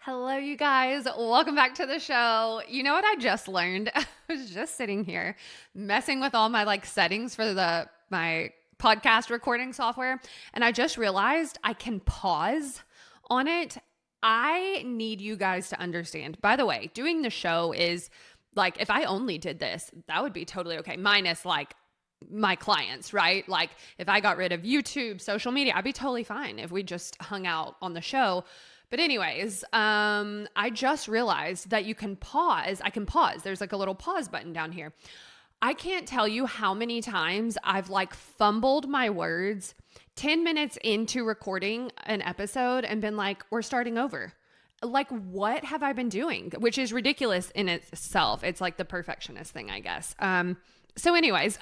Hello, you guys. Welcome back to the show. You know what I just learned? I was just sitting here messing with all my settings for my podcast recording software, and I just realized I can pause on it. I need you guys to understand. By the way, doing the show is if I only did this, that would be totally okay. Minus my clients, right? If I got rid of YouTube, social media, I'd be totally fine if we just hung out on the show. But anyways, I just realized that you can pause. I can pause. There's a little pause button down here. I can't tell you how many times I've fumbled my words 10 minutes into recording an episode and been we're starting over. What have I been doing? Which is ridiculous in itself. It's the perfectionist thing, I guess. So anyways,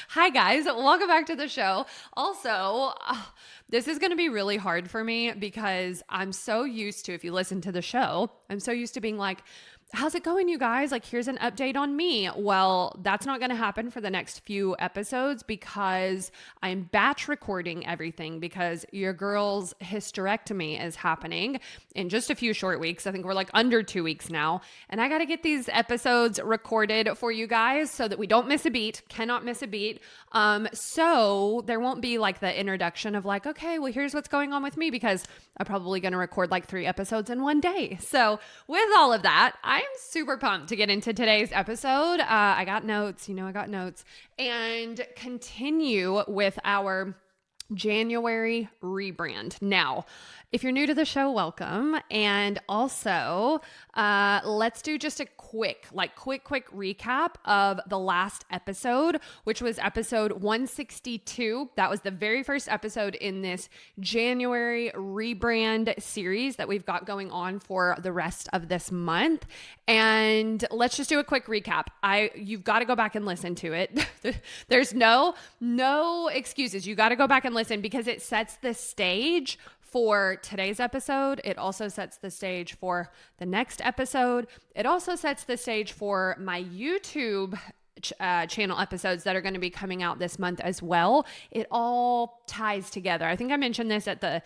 hi guys, welcome back to the show. Also, this is going to be really hard for me because I'm so used to, if you listen to the show, I'm so used to being how's it going, you guys? Here's an update on me. Well, that's not going to happen for the next few episodes because I'm batch recording everything because your girl's hysterectomy is happening in just a few short weeks. I think we're under 2 weeks now. And I got to get these episodes recorded for you guys so that we don't miss a beat, cannot miss a beat. So there won't be the introduction of okay, well, here's what's going on with me because I'm probably going to record 3 episodes in one day. So with all of that, I'm super pumped to get into today's episode. I got notes, and continue with our January rebrand. Now, if you're new to the show, welcome. And also, let's do just a quick recap of the last episode, which was episode 162. That was the very first episode in this January rebrand series that we've got going on for the rest of this month. And let's just do a quick recap. You've got to go back and listen to it. There's no excuses. You got to go back and listen because it sets the stage for today's episode. It also sets the stage for the next episode. It also sets the stage for my YouTube channel episodes that are going to be coming out this month as well. It all ties together. I think I mentioned this at the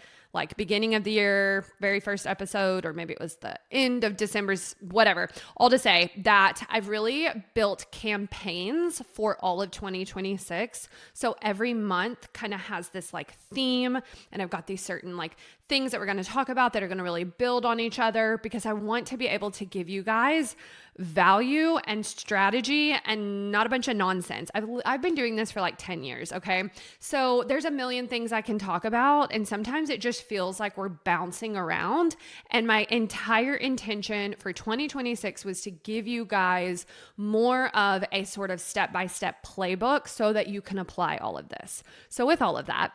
beginning of the year, very first episode, or maybe it was the end of December's, whatever. All to say that I've really built campaigns for all of 2026. So every month kind of has this theme, and I've got these certain things that we're going to talk about that are going to really build on each other because I want to be able to give you guys value and strategy and not a bunch of nonsense. I've been doing this for 10 years. Okay. So there's a million things I can talk about. And sometimes it just feels like we're bouncing around. And my entire intention for 2026 was to give you guys more of a sort of step-by-step playbook so that you can apply all of this. So with all of that,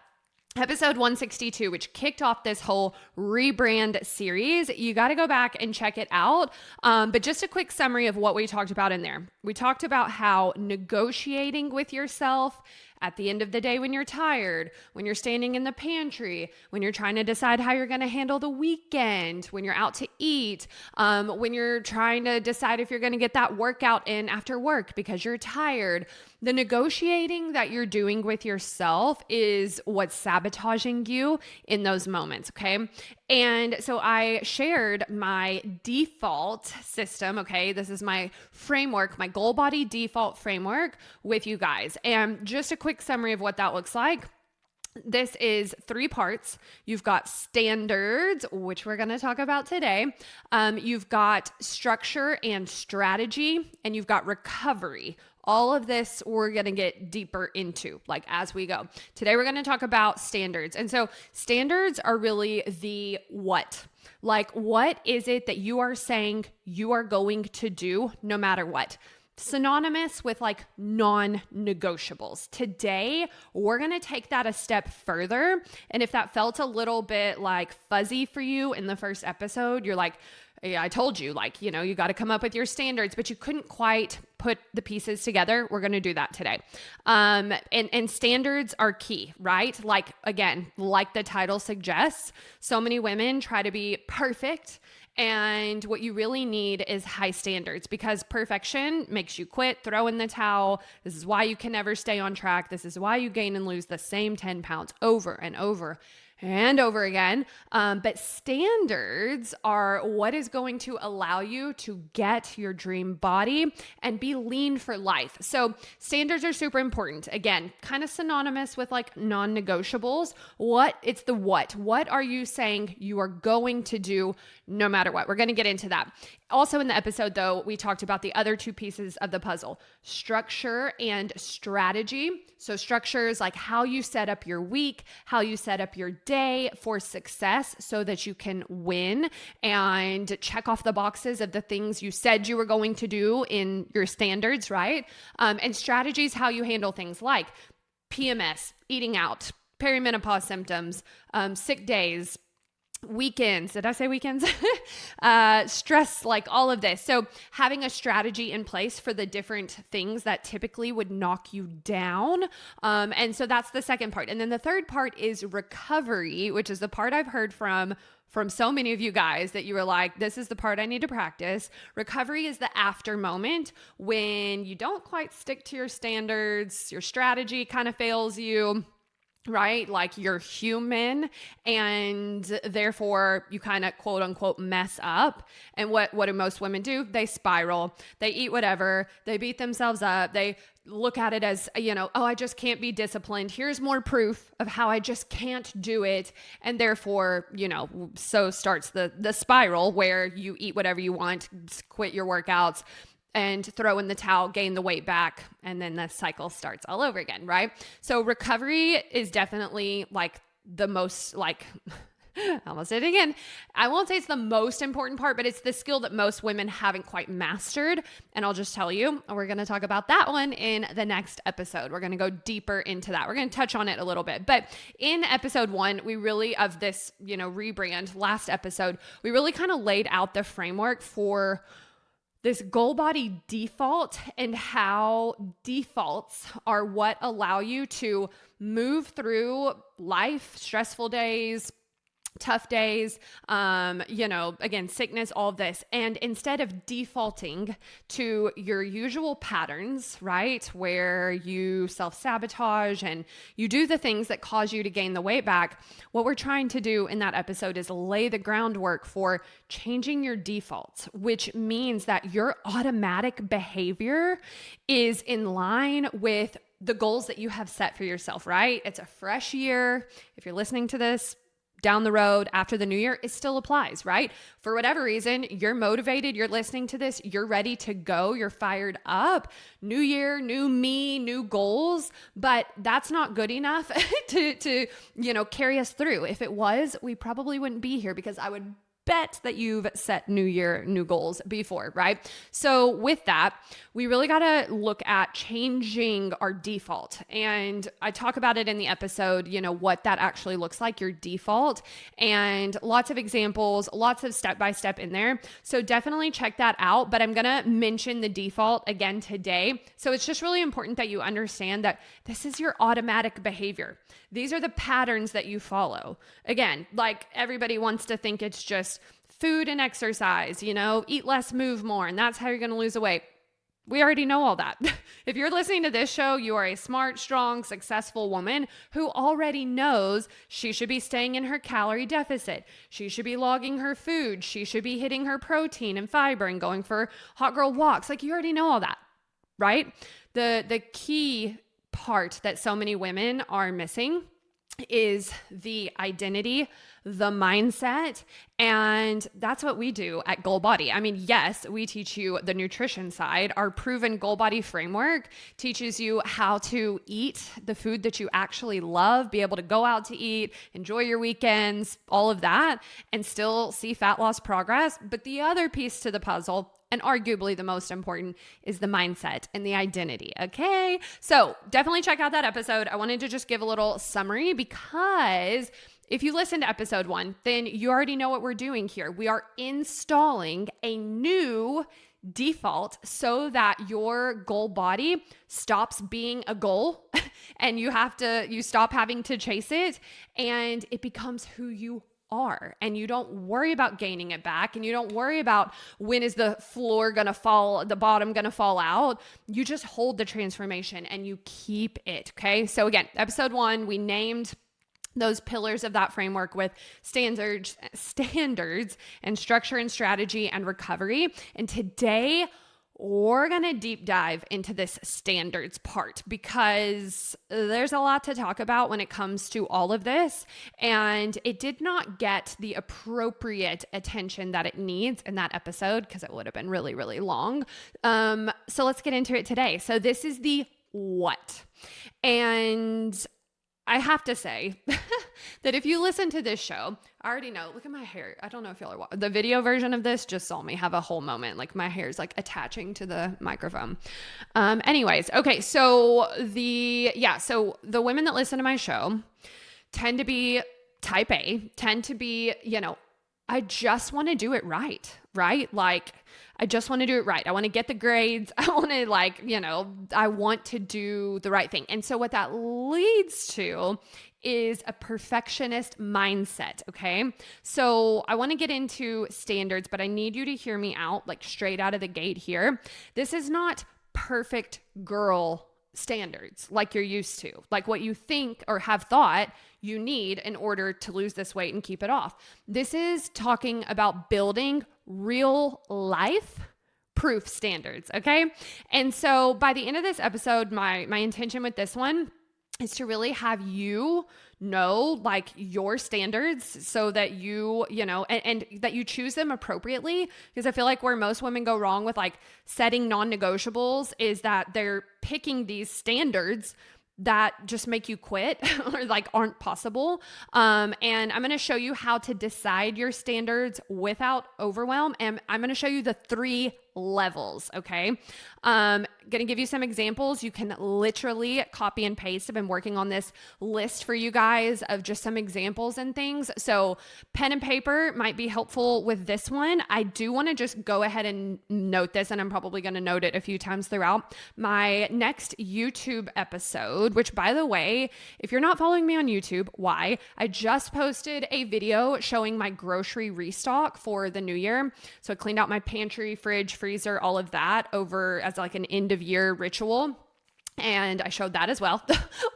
episode 162, which kicked off this whole rebrand series, you got to go back and check it out. But just a quick summary of what we talked about in there. We talked about how negotiating with yourself at the end of the day when you're tired, when you're standing in the pantry, when you're trying to decide how you're going to handle the weekend, when you're out to eat, when you're trying to decide if you're going to get that workout in after work because you're tired. The negotiating that you're doing with yourself is what's sabotaging you in those moments, okay? And so I shared my default system, okay? This is my framework, my goal body default framework with you guys. And just a quick summary of what that looks like. This is 3 parts. You've got standards, which we're going to talk about today. You've got structure and strategy, and you've got recovery. All of this we're going to get deeper into as we go. Today we're going to talk about standards. And so standards are really the what. What is it that you are saying you are going to do no matter what? Synonymous with non-negotiables. Today, we're going to take that a step further. And if that felt a little bit fuzzy for you in the first episode, you're yeah, I told you, you got to come up with your standards, but you couldn't quite put the pieces together. We're going to do that today. And standards are key, right? Again, the title suggests, so many women try to be perfect. And what you really need is high standards because perfection makes you quit, throw in the towel. This is why you can never stay on track. This is why you gain and lose the same 10 pounds over and over and over again. But standards are what is going to allow you to get your dream body and be lean for life. So standards are super important. Again, kind of synonymous with like non-negotiables. It's the what. What are you saying you are going to do no matter what? We're going to get into that. Also in the episode though, we talked about the other two pieces of the puzzle, structure and strategy. So structure is like how you set up your week, how you set up your day for success so that you can win and check off the boxes of the things you said you were going to do in your standards, right? And strategy is how you handle things like PMS, eating out, perimenopause symptoms, sick days, weekends. Did I say weekends? Stress, like all of this. So having a strategy in place for the different things that typically would knock you down. And so that's the second part. And then the third part is recovery, which is the part I've heard from so many of you guys that you were like, this is the part I need to practice. Recovery is the after moment when you don't quite stick to your standards, your strategy kind of fails you, right? Like you're human and therefore you kind of quote unquote mess up. And what do most women do? They spiral, they eat whatever, they beat themselves up. They look at it as, oh, I just can't be disciplined. Here's more proof of how I just can't do it. And therefore, so starts the spiral where you eat whatever you want, quit your workouts, and throw in the towel, gain the weight back, and then the cycle starts all over again, right? So recovery is definitely like the most I almost said it again. I won't say it's the most important part, but it's the skill that most women haven't quite mastered. And I'll just tell you, we're going to talk about that one in the next episode. We're going to go deeper into that. We're going to touch on it a little bit. But in episode 1, we really, of this, rebrand, last episode, we really kind of laid out the framework for this goal body default and how defaults are what allow you to move through life, stressful days, tough days, again, sickness, all of this. And instead of defaulting to your usual patterns, right, where you self-sabotage and you do the things that cause you to gain the weight back, what we're trying to do in that episode is lay the groundwork for changing your defaults, which means that your automatic behavior is in line with the goals that you have set for yourself, right? It's a fresh year. If you're listening to this down the road after the new year, it still applies, right? For whatever reason, you're motivated, you're listening to this, you're ready to go, you're fired up. New year, new me, new goals, but that's not good enough to carry us through. If it was, we probably wouldn't be here because I would bet that you've set new year, new goals before, right? So with that, we really got to look at changing our default. And I talk about it in the episode, what that actually looks like, your default, and lots of examples, lots of step-by-step in there. So definitely check that out. But I'm going to mention the default again today. So it's just really important that you understand that this is your automatic behavior. These are the patterns that you follow. Again, like everybody wants to think it's just food and exercise, eat less, move more, and that's how you're going to lose the weight. We already know all that. If you're listening to this show, you are a smart, strong, successful woman who already knows she should be staying in her calorie deficit. She should be logging her food. She should be hitting her protein and fiber and going for hot girl walks. Like you already know all that, right? The key part that so many women are missing is the identity, the mindset, and that's what we do at Goal Body. I mean, yes, we teach you the nutrition side. Our proven Goal Body framework teaches you how to eat the food that you actually love, be able to go out to eat, enjoy your weekends, all of that, and still see fat loss progress. But the other piece to the puzzle, and arguably the most important, is the mindset and the identity. Okay. So definitely check out that episode. I wanted to just give a little summary because if you listen to episode 1, then you already know what we're doing here. We are installing a new default so that your goal body stops being a goal and you stop having to chase it and it becomes who you are, and you don't worry about gaining it back, and you don't worry about when is the floor going to fall, the bottom going to fall out. You just hold the transformation and you keep it. Okay. So again, episode 1, we named those pillars of that framework with standards and structure and strategy and recovery. And today we're going to deep dive into this standards part because there's a lot to talk about when it comes to all of this. And it did not get the appropriate attention that it needs in that episode because it would have been really, really long. So let's get into it today. So this is the what. And I have to say that if you listen to this show, I already know, look at my hair. I don't know if y'all are watching. The video version of this just saw me have a whole moment. Like my hair is like attaching to the microphone. Anyways, okay. So the women that listen to my show tend to be type A, tend to be, I just want to do it right? Like I just want to do it right. I want to get the grades. I want to I want to do the right thing. And so what that leads to is a perfectionist mindset. Okay. So I want to get into standards, but I need you to hear me out like straight out of the gate here. This is not perfect girl standards like you're used to, like what you think or have thought you need in order to lose this weight and keep it off. This is talking about building real life proof standards. Okay. And so by the end of this episode, my intention with this one is to really have you know like your standards so that you and that you choose them appropriately, because I feel like where most women go wrong with like setting non-negotiables is that they're picking these standards that just make you quit or like aren't possible. And I'm going to show you how to decide your standards without overwhelm. And I'm going to show you the 3 levels. Okay. Going to give you some examples. You can literally copy and paste. I've been working on this list for you guys of just some examples and things. So pen and paper might be helpful with this one. I do want to just go ahead and note this, and I'm probably going to note it a few times throughout my next YouTube episode, which by the way, if you're not following me on YouTube, why? I just posted a video showing my grocery restock for the new year. So I cleaned out my pantry, fridge, freezer, all of that over as like an end of year ritual. And I showed that as well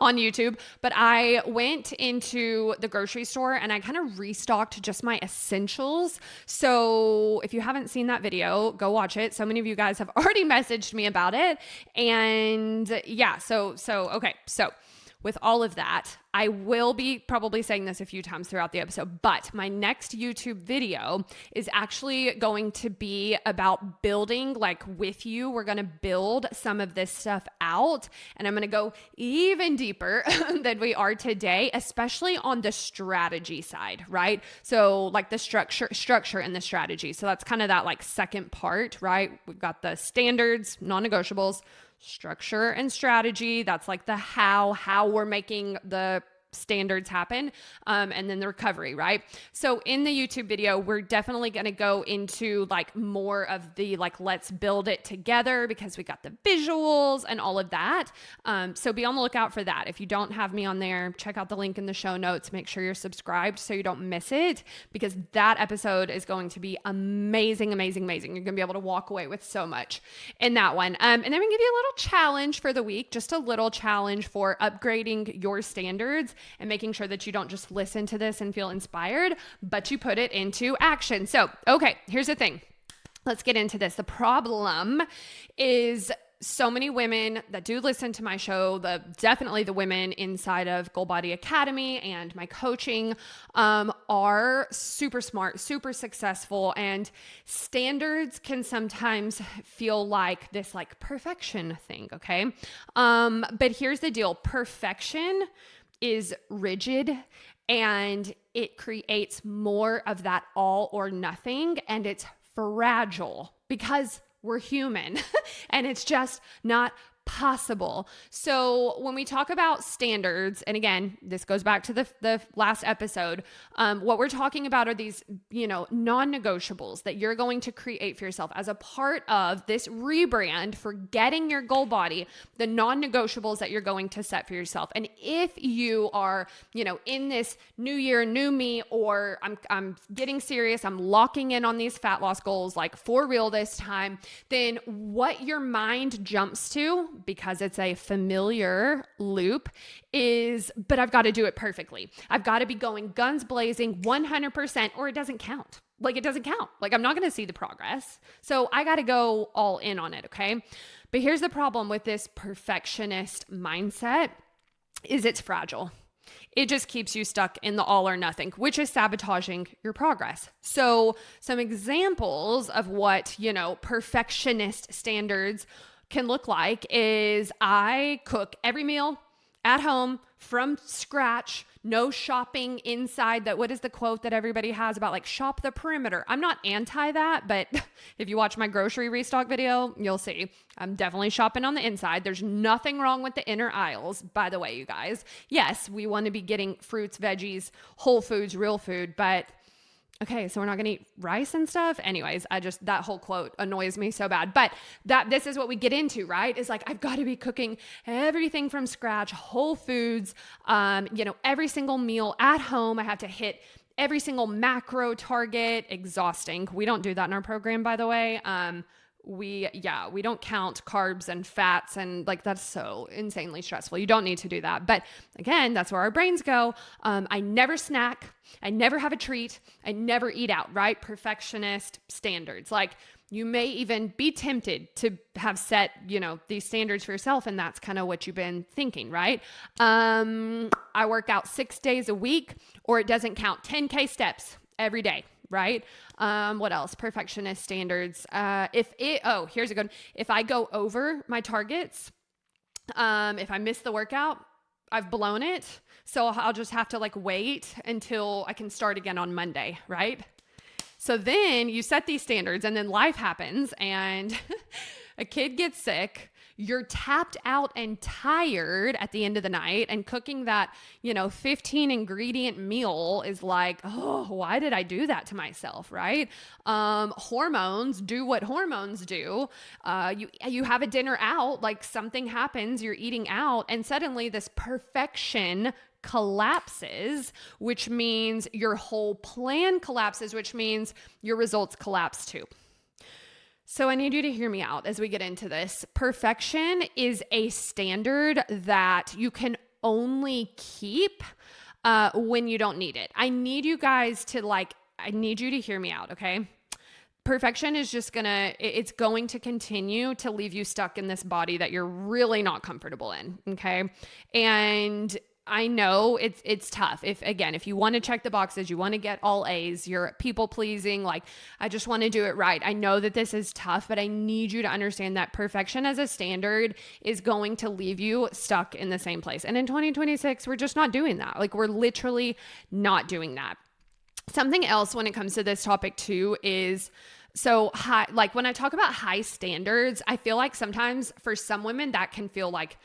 on YouTube, but I went into the grocery store and I kind of restocked just my essentials. So if you haven't seen that video, go watch it. So many of you guys have already messaged me about it. And yeah, so with all of that, I will be probably saying this a few times throughout the episode, but my next YouTube video is actually going to be about building, like with you, we're going to build some of this stuff out, and I'm going to go even deeper than we are today, especially on the strategy side, right? So like the structure and the strategy. So that's kind of that like second part, right? We've got the standards, non-negotiables, structure and strategy. That's like the how we're making the standards happen. And then the recovery, right? So in the YouTube video, we're definitely going to go into like more of the like, let's build it together because we got the visuals and all of that. So be on the lookout for that. If you don't have me on there, check out the link in the show notes. Make sure you're subscribed so you don't miss it, because that episode is going to be amazing, amazing, amazing. You're going to be able to walk away with so much in that one. And then we can give you a little challenge for the week, just a little challenge for upgrading your standards and making sure that you don't just listen to this and feel inspired, but you put it into action. So, okay, here's the thing. Let's get into this. The problem is so many women that do listen to my show, definitely the women inside of Goal Body Academy and my coaching, are super smart, super successful, and standards can sometimes feel like this like perfection thing. Okay. But here's the deal. Perfection is rigid and it creates more of that all or nothing, and it's fragile because we're human and it's just not possible. So when we talk about standards, and again, this goes back to the last episode, what we're talking about are these, non-negotiables that you're going to create for yourself as a part of this rebrand for getting your goal body, the non-negotiables that you're going to set for yourself. And if you are, in this new year, new me, or I'm getting serious, I'm locking in on these fat loss goals, like for real this time, then what your mind jumps to because it's a familiar loop is, but I've got to do it perfectly. I've got to be going guns blazing 100% or it doesn't count. Like it doesn't count. Like I'm not going to see the progress. So I got to go all in on it. Okay. But here's the problem with this perfectionist mindset is it's fragile. It just keeps you stuck in the all or nothing, which is sabotaging your progress. So some examples of what, perfectionist standards can look like is I cook every meal at home from scratch, no shopping inside. What is the quote that everybody has about like shop the perimeter? I'm not anti that, but if you watch my grocery restock video, you'll see I'm definitely shopping on the inside. There's nothing wrong with the inner aisles, by the way, you guys. Yes, we want to be getting fruits, veggies, whole foods, real food, but okay, so we're not going to eat rice and stuff. Anyways, that whole quote annoys me so bad, but this is what we get into, right? Is like, I've got to be cooking everything from scratch, whole foods, every single meal at home. I have to hit every single macro target. Exhausting. We don't do that in our program, by the way. We don't count carbs and fats and like that's so insanely stressful. You don't need to do that. But again, that's where our brains go. I never snack. I never have a treat. I never eat out, right? Perfectionist standards. Like you may even be tempted to have set, these standards for yourself. And that's kind of what you've been thinking, right? I work out 6 days a week or it doesn't count 10K steps every day. Right? What else? Perfectionist standards. Here's a good one. If I go over my targets, if I miss the workout, I've blown it. So I'll just have to like wait until I can start again on Monday. Right? So then you set these standards and then life happens and a kid gets sick. You're tapped out and tired at the end of the night and cooking that, 15 ingredient meal is like, oh, why did I do that to myself? Right? Hormones do what hormones do. You have a dinner out, like something happens, you're eating out and suddenly this perfection collapses, which means your whole plan collapses, which means your results collapse too. So I need you to hear me out as we get into this. Perfection is a standard that you can only keep when you don't need it. I need you to hear me out, okay? Perfection is it's going to continue to leave you stuck in this body that you're really not comfortable in, okay? And I know it's tough. If you want to check the boxes, you want to get all A's, you're people pleasing, like I just want to do it right. I know that this is tough, but I need you to understand that perfection as a standard is going to leave you stuck in the same place. And in 2026, we're just not doing that. Like we're literally not doing that. Something else when it comes to this topic too is so high, like when I talk about high standards, I feel like sometimes for some women that can feel like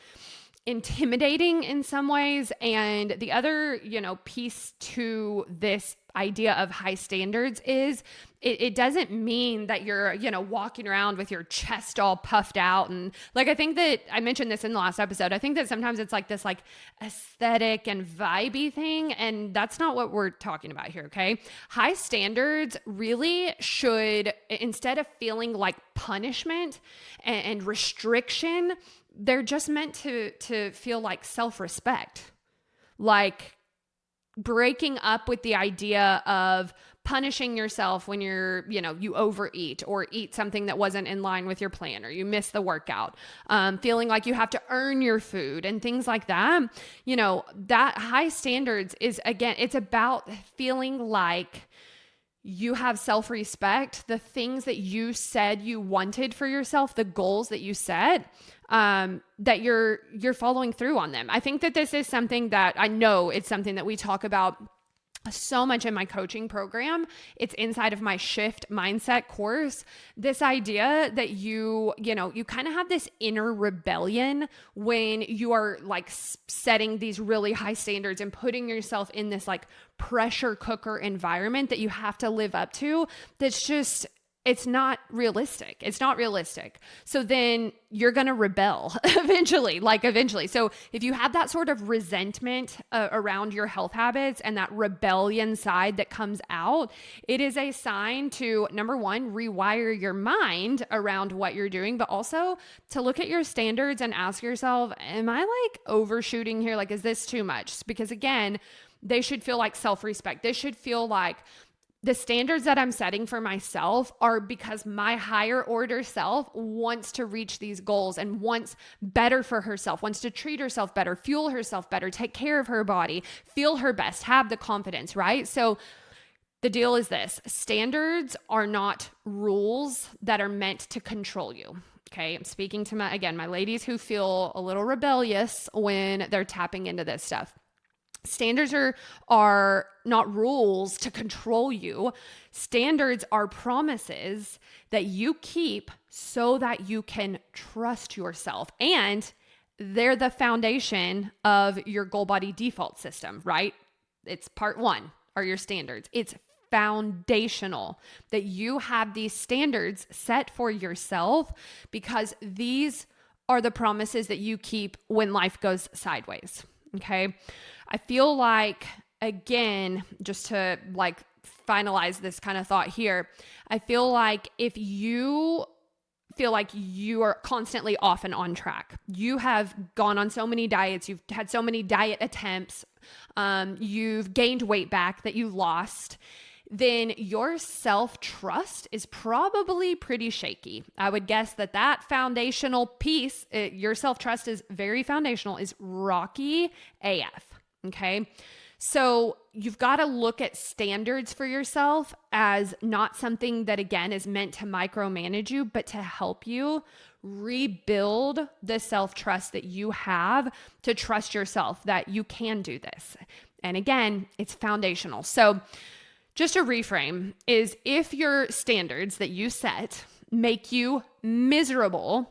intimidating in some ways. And the other, piece to this idea of high standards is it doesn't mean that you're, walking around with your chest all puffed out. And like, I think that I mentioned this in the last episode. I think that sometimes it's like this like aesthetic and vibey thing. And that's not what we're talking about here. Okay. High standards really should, instead of feeling like punishment and restriction, they're just meant to feel like self-respect, like breaking up with the idea of punishing yourself when you overeat or eat something that wasn't in line with your plan or you miss the workout, feeling like you have to earn your food and things like that. That high standards is, again, it's about feeling like you have self-respect, the things that you said you wanted for yourself, the goals that you set, that you're following through on them. I think that this is something that I know it's something that we talk about so much in my coaching program. It's inside of my shift mindset course. This idea that you kind of have this inner rebellion when you are like setting these really high standards and putting yourself in this like pressure cooker environment that you have to live up to. That's just, it's not realistic. It's not realistic. So then you're going to rebel eventually. So if you have that sort of resentment around your health habits and that rebellion side that comes out, it is a sign to, number one, rewire your mind around what you're doing, but also to look at your standards and ask yourself, am I like overshooting here? Like, is this too much? Because again, they should feel like self-respect. This should feel like the standards that I'm setting for myself are because my higher order self wants to reach these goals and wants better for herself, wants to treat herself better, fuel herself better, take care of her body, feel her best, have the confidence, right? So the deal is this: standards are not rules that are meant to control you. Okay. I'm speaking to my ladies who feel a little rebellious when they're tapping into this stuff. Standards are not rules to control you. Standards are promises that you keep so that you can trust yourself. And they're the foundation of your goal body default system, right? It's part one are your standards. It's foundational that you have these standards set for yourself because these are the promises that you keep when life goes sideways. Okay. I feel like, again, just to like finalize this kind of thought here, I feel like if you feel like you are constantly off and on track, you have gone on so many diets, you've had so many diet attempts, you've gained weight back that you lost, then your self-trust is probably pretty shaky. I would guess that foundational piece, your self-trust is very foundational, is rocky AF. Okay. So you've got to look at standards for yourself as not something that, again, is meant to micromanage you, but to help you rebuild the self-trust that you have to trust yourself that you can do this. And again, it's foundational. So just a reframe is if your standards that you set make you miserable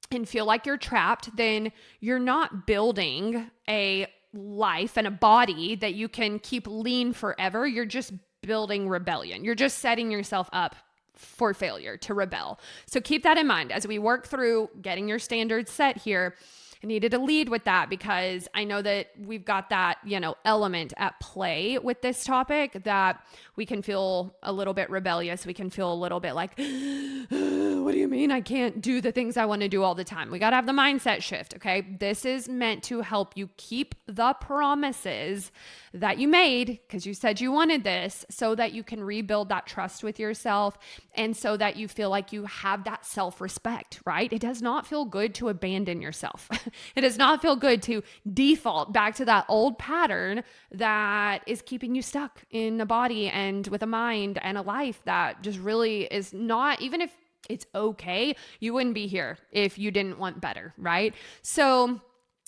and feel like you're trapped, then you're not building a life and a body that you can keep lean forever. You're just building rebellion. You're just setting yourself up for failure to rebel. So keep that in mind as we work through getting your standards set here. I needed to lead with that because I know that we've got that, element at play with this topic that we can feel a little bit rebellious. We can feel a little bit like, what do you mean I can't do the things I want to do all the time? We got to have the mindset shift. Okay. This is meant to help you keep the promises that you made because you said you wanted this so that you can rebuild that trust with yourself and so that you feel like you have that self-respect, right? It does not feel good to abandon yourself. It does not feel good to default back to that old pattern that is keeping you stuck in a body and with a mind and a life that just really is not, even if it's okay, you wouldn't be here if you didn't want better, right? So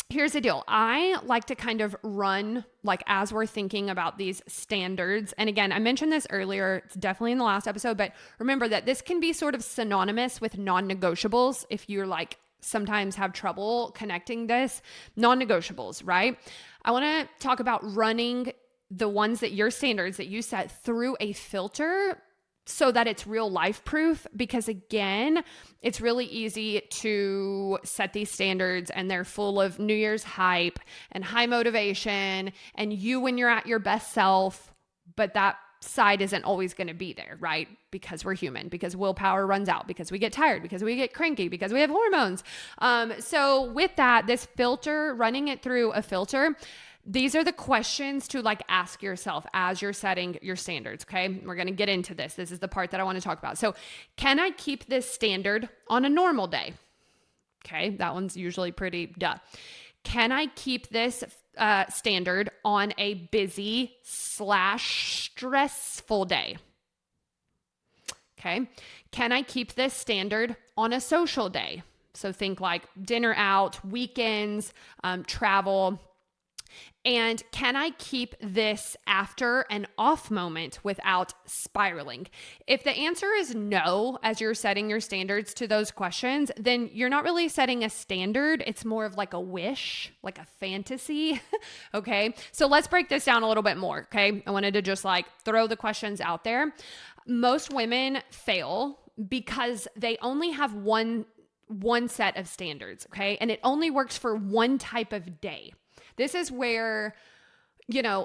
here's the deal. I like to kind of run, like as we're thinking about these standards. And again, I mentioned this earlier, it's definitely in the last episode, but remember that this can be sort of synonymous with non-negotiables if you're like, sometimes have trouble connecting this. Non-negotiables, right? I want to talk about running the ones that your standards that you set through a filter so that it's real life proof, because again, it's really easy to set these standards and they're full of New Year's hype and high motivation and you when you're at your best self, but that side isn't always going to be there, right? Because we're human, because willpower runs out, because we get tired, because we get cranky, because we have hormones. So with that, this filter, running it through a filter, these are the questions to like ask yourself as you're setting your standards. Okay. We're going to get into this. This is the part that I want to talk about. So can I keep this standard on a normal day? Okay. That one's usually pretty duh. Can I keep this standard on a busy / stressful day? Okay. Can I keep this standard on a social day? So think like dinner out, weekends, travel. And can I keep this after an off moment without spiraling? If the answer is no, as you're setting your standards to those questions, then you're not really setting a standard. It's more of like a wish, like a fantasy. Okay. So let's break this down a little bit more. Okay. I wanted to just like throw the questions out there. Most women fail because they only have one set of standards. Okay. And it only works for one type of day. This is where,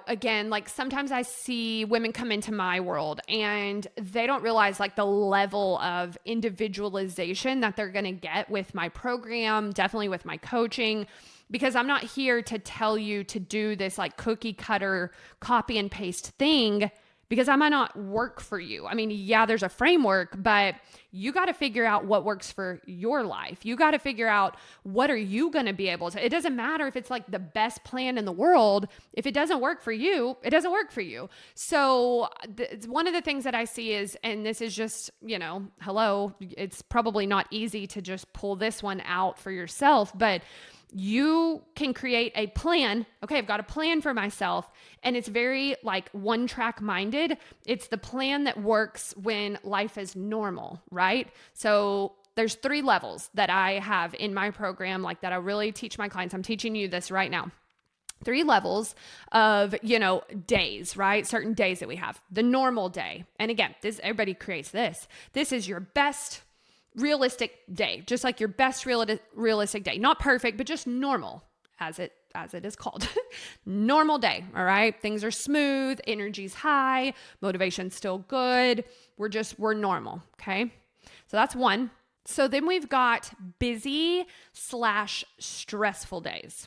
again, like sometimes I see women come into my world and they don't realize like the level of individualization that they're going to get with my program, definitely with my coaching, because I'm not here to tell you to do this like cookie cutter copy and paste thing, because I might not work for you. I mean, yeah, there's a framework, but you got to figure out what works for your life. You got to figure out what are you going to be able to. It doesn't matter if it's like the best plan in the world. If it doesn't work for you, it doesn't work for you. So one of the things that I see is, and this is just, hello, it's probably not easy to just pull this one out for yourself, but you can create a plan. Okay, I've got a plan for myself, and it's very like one track minded. It's the plan that works when life is normal, right? So there's 3 levels that I have in my program, like that I really teach my clients. I'm teaching you this right now. 3 levels of, days, right? Certain days that we have. The normal day. And again, everybody creates this. This is your best realistic day, just like your best realistic day. Not perfect, but just normal, as it is called. Normal day, all right? Things are smooth, energy's high, motivation's still good. We're normal, okay? So that's 1. So then we've got busy/stressful days.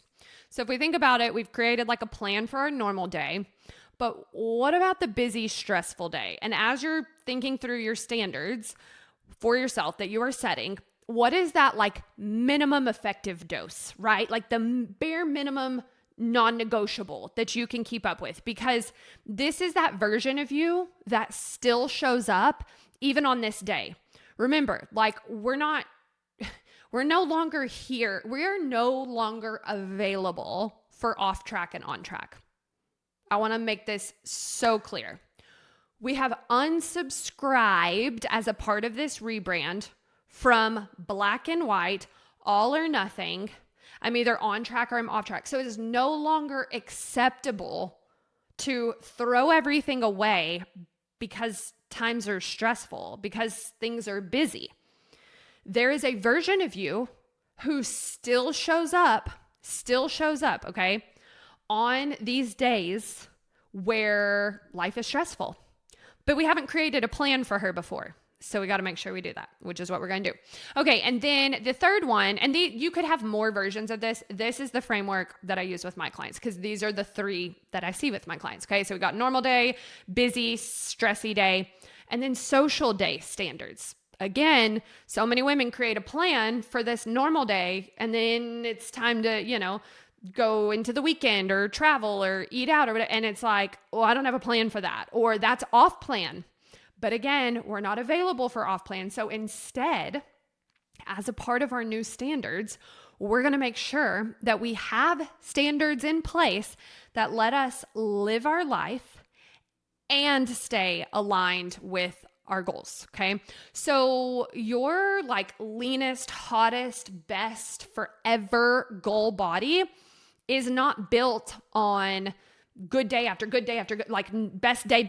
So if we think about it, we've created like a plan for our normal day, but what about the busy, stressful day? And as you're thinking through your standards for yourself that you are setting, what is that like minimum effective dose, right? Like the bare minimum non-negotiable that you can keep up with, because this is that version of you that still shows up even on this day. Remember, like we're no longer here. We are no longer available for off track and on track. I want to make this so clear. We have unsubscribed as a part of this rebrand from black and white, all or nothing. I'm either on track or I'm off track. So it is no longer acceptable to throw everything away because times are stressful, because things are busy. There is a version of you who still shows up, okay, on these days where life is stressful. But we haven't created a plan for her before. So we got to make sure we do that, which is what we're going to do. Okay. And then the third one, and you could have more versions of this. This is the framework that I use with my clients, because these are the 3 that I see with my clients. Okay. So we got normal day, busy, stressy day, and then social day standards. Again, so many women create a plan for this normal day, and then it's time to, go into the weekend or travel or eat out or whatever. And it's like, oh, I don't have a plan for that, or that's off plan. But again, we're not available for off plan. So instead, as a part of our new standards, we're going to make sure that we have standards in place that let us live our life and stay aligned with our goals. Okay. So your like leanest, hottest, best forever goal body is not built on good day after good day after good, like best day,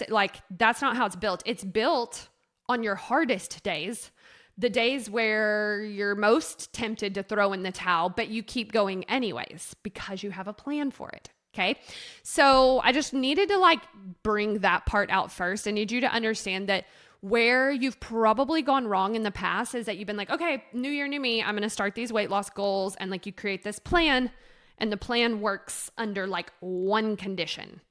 like that's not how it's built. It's built on your hardest days, the days where you're most tempted to throw in the towel, but you keep going anyways because you have a plan for it. Okay. So I just needed to like bring that part out first. I need you to understand that where you've probably gone wrong in the past is that you've been like, okay, new year, new me, I'm going to start these weight loss goals. And like you create this plan, and the plan works under like one condition.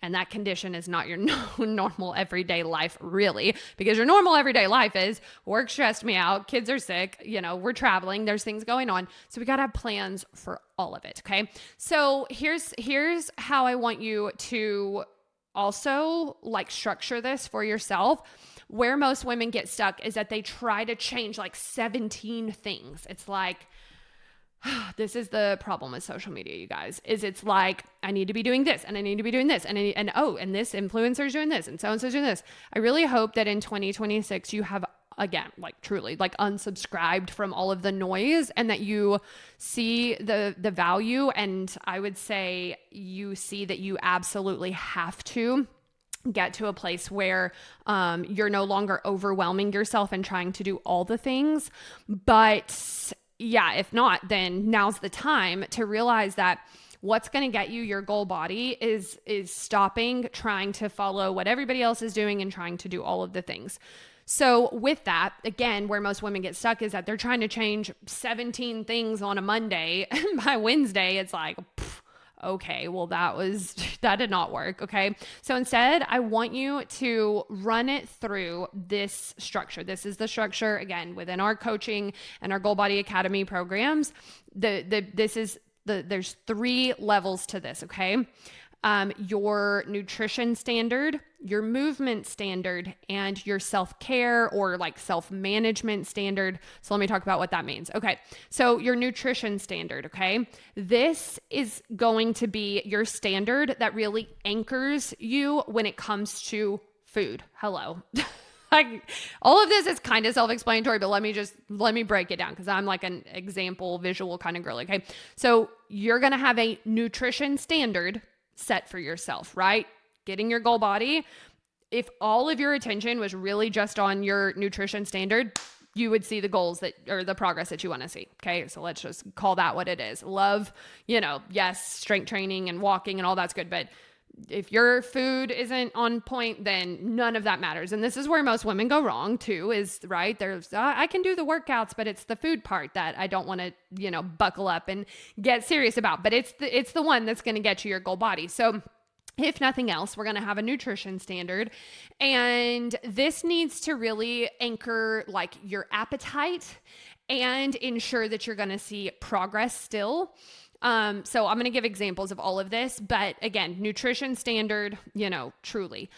And that condition is not your normal everyday life, really, because your normal everyday life is work stressed me out, kids are sick, we're traveling, there's things going on. So we got to have plans for all of it. Okay. So here's how I want you to also like structure this for yourself. Where most women get stuck is that they try to change like 17 things. It's like, this is the problem with social media, you guys, is it's like, I need to be doing this and I need to be doing this and this influencer's doing this and so-and-so's doing this. I really hope that in 2026 you have, again, like truly like unsubscribed from all of the noise and that you see the value. And I would say you see that you absolutely have to get to a place where you're no longer overwhelming yourself and trying to do all the things. But yeah, if not, then now's the time to realize that what's going to get you your goal body is stopping trying to follow what everybody else is doing and trying to do all of the things. So with that, again, where most women get stuck is that they're trying to change 17 things on a Monday, and by Wednesday, it's like, okay, well, that did not work. Okay. So instead, I want you to run it through this structure. This is the structure, again, within our coaching and our Goal Body Academy programs. There's 3 levels to this. Okay. Your nutrition standard, your movement standard, and your self-care or like self-management standard. So let me talk about what that means. Okay. So your nutrition standard, okay? This is going to be your standard that really anchors you when it comes to food. Hello. All of this is kind of self-explanatory, but let me break it down because I'm like an example visual kind of girl. Okay. So you're going to have a nutrition standard set for yourself, right? Getting your goal body. If all of your attention was really just on your nutrition standard, you would see the goals or the progress that you want to see. Okay. So let's just call that what it is. Love, yes, strength training and walking and all that's good. But if your food isn't on point, then none of that matters. And this is where most women go wrong too, is right. There's, I can do the workouts, but it's the food part that I don't want to, buckle up and get serious about, but it's the one that's going to get you your goal body. So if nothing else, we're going to have a nutrition standard, and this needs to really anchor like your appetite and ensure that you're going to see progress still. So I'm going to give examples of all of this, but again, nutrition standard, truly,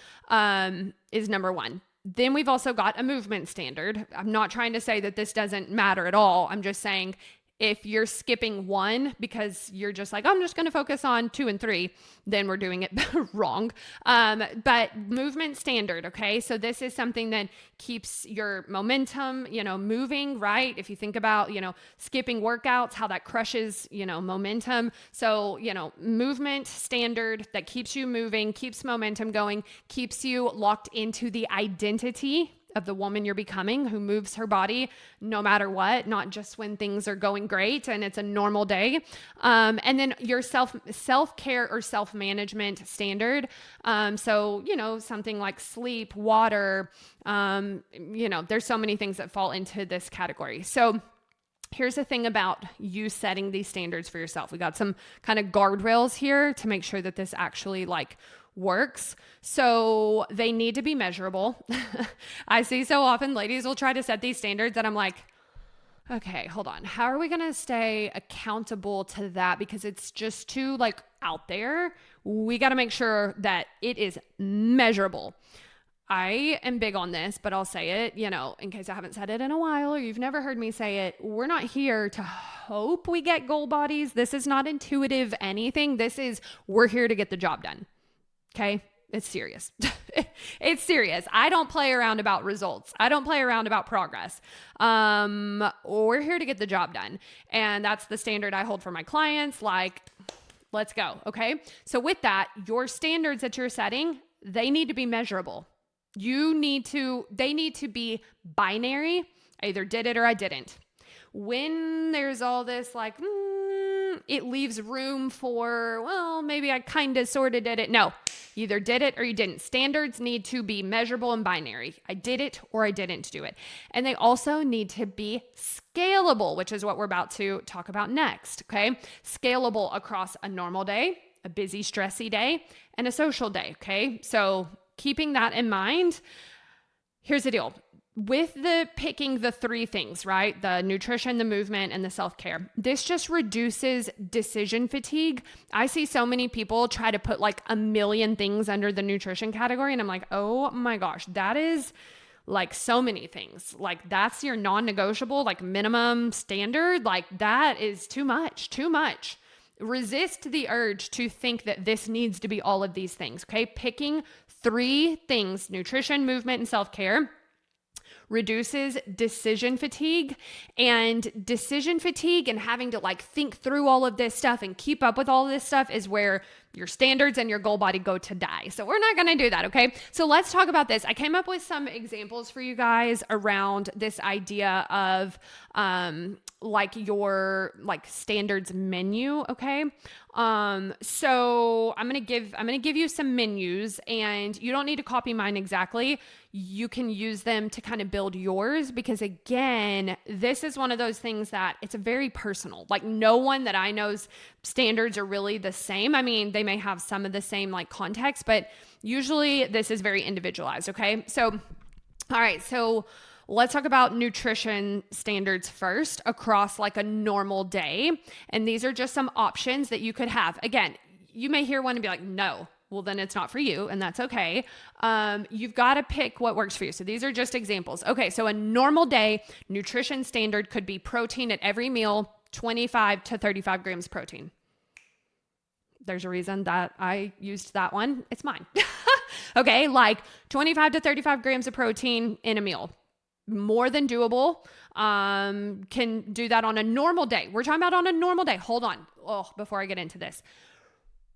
is number 1. Then we've also got a movement standard. I'm not trying to say that this doesn't matter at all. I'm just saying if you're skipping 1 because you're just like, I'm just going to focus on 2 and 3, then we're doing it wrong. But movement standard. Okay. So this is something that keeps your momentum, moving, right? If you think about, skipping workouts, how that crushes, momentum. So, movement standard that keeps you moving, keeps momentum going, keeps you locked into the identity of the woman you're becoming, who moves her body no matter what, not just when things are going great and it's a normal day. And then your self-care or self-management standard. So, something like sleep, water, there's so many things that fall into this category. So here's the thing about you setting these standards for yourself. We got some kind of guardrails here to make sure that this actually works. So they need to be measurable. I see so often ladies will try to set these standards and I'm like, okay, hold on. How are we going to stay accountable to that? Because it's just too out there. We got to make sure that it is measurable. I am big on this, but I'll say it, in case I haven't said it in a while or you've never heard me say it. We're not here to hope we get goal bodies. This is not intuitive anything. We're here to get the job done. Okay. It's serious. It's serious. I don't play around about results. I don't play around about progress. We're here to get the job done. And that's the standard I hold for my clients. Let's go. Okay. So with that, your standards that you're setting, they need to be measurable. They need to be binary. I either did it or I didn't. When there's all this it leaves room for, well, maybe I kind of sort of did it. No, you either did it or you didn't. Standards need to be measurable and binary. I did it or I didn't do it. And they also need to be scalable, which is what we're about to talk about next. Okay. Scalable across a normal day, a busy, stressy day, and a social day. Okay. So keeping that in mind, here's the deal. With picking the 3 things, right? The nutrition, the movement, and the self-care, this just reduces decision fatigue. I see so many people try to put a million things under the nutrition category. And I'm like, oh my gosh, that is like so many things. Like that's your non-negotiable, like minimum standard. Like that is too much. Resist the urge to think that this needs to be all of these things. Okay. Picking 3 things: nutrition, movement, and self-care reduces decision fatigue. And decision fatigue and having to like think through all of this stuff and keep up with all of this stuff is where your standards and your goal body go to die. So we're not going to do that. Okay. So let's talk about this. I came up with some examples for you guys around this idea of, like your like standards menu. Okay. So I'm going to give you some menus, and you don't need to copy mine exactly. You can use them to kind of build yours, because again, this is one of those things that it's a very personal, like no one that I know's standards are really the same. I mean, they may have some of the same like context, but usually this is very individualized. Okay. So, all right. So let's talk about nutrition standards first across like a normal day. And these are just some options that you could have. Again, you may hear one and be like, no, well, then it's not for you. And that's okay. You've got to pick what works for you. So these are just examples. Okay. So a normal day nutrition standard could be protein at every meal, 25 to 35 grams protein. There's a reason that I used that one. It's mine. Okay. Like 25 to 35 grams of protein in a meal. More than doable. Can do that on a normal day. We're talking about on a normal day. Hold on. Before I get into this,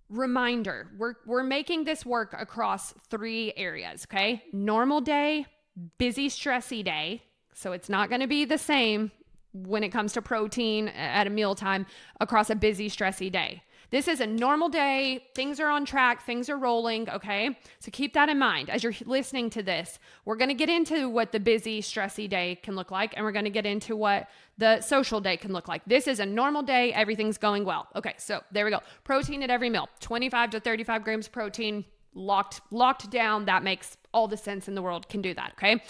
reminder, we're making this work across 3 areas. Okay. Normal day, busy, stressy day. So it's not going to be the same when it comes to protein at a mealtime across a busy, stressy day. This is a normal day. Things are on track. Things are rolling. Okay. So keep that in mind as you're listening to this. We're going to get into what the busy, stressy day can look like. And we're going to get into what the social day can look like. This is a normal day. Everything's going well. Okay. So there we go. Protein at every meal, 25 to 35 grams of protein, locked down. That makes all the sense in the world. Can do that. Okay.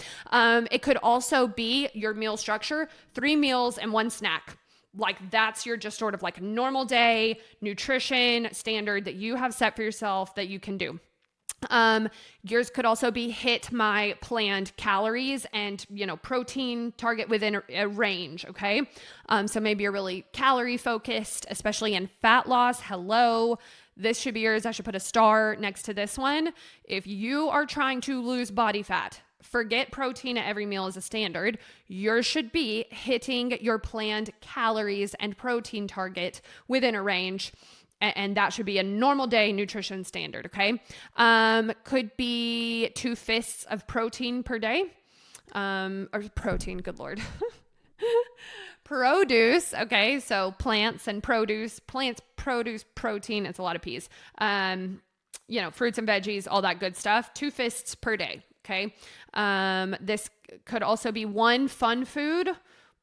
It could also be your meal structure, 3 meals and 1 snack. Like that's your just sort of like normal day nutrition standard that you have set for yourself that you can do. Yours could also be hit my planned calories and, protein target within a range. Okay. So maybe you're really calorie focused, especially in fat loss. Hello. This should be yours. I should put a star next to this one. If you are trying to lose body fat, forget protein at every meal as a standard. Yours should be hitting your planned calories and protein target within a range. And that should be a normal day nutrition standard. Okay. Could be 2 fists of protein per day. Or protein, good Lord. Produce. Okay. So plants and produce. Plants produce protein. It's a lot of P's. Fruits and veggies, all that good stuff. 2 fists per day. Okay. This could also be 1 fun food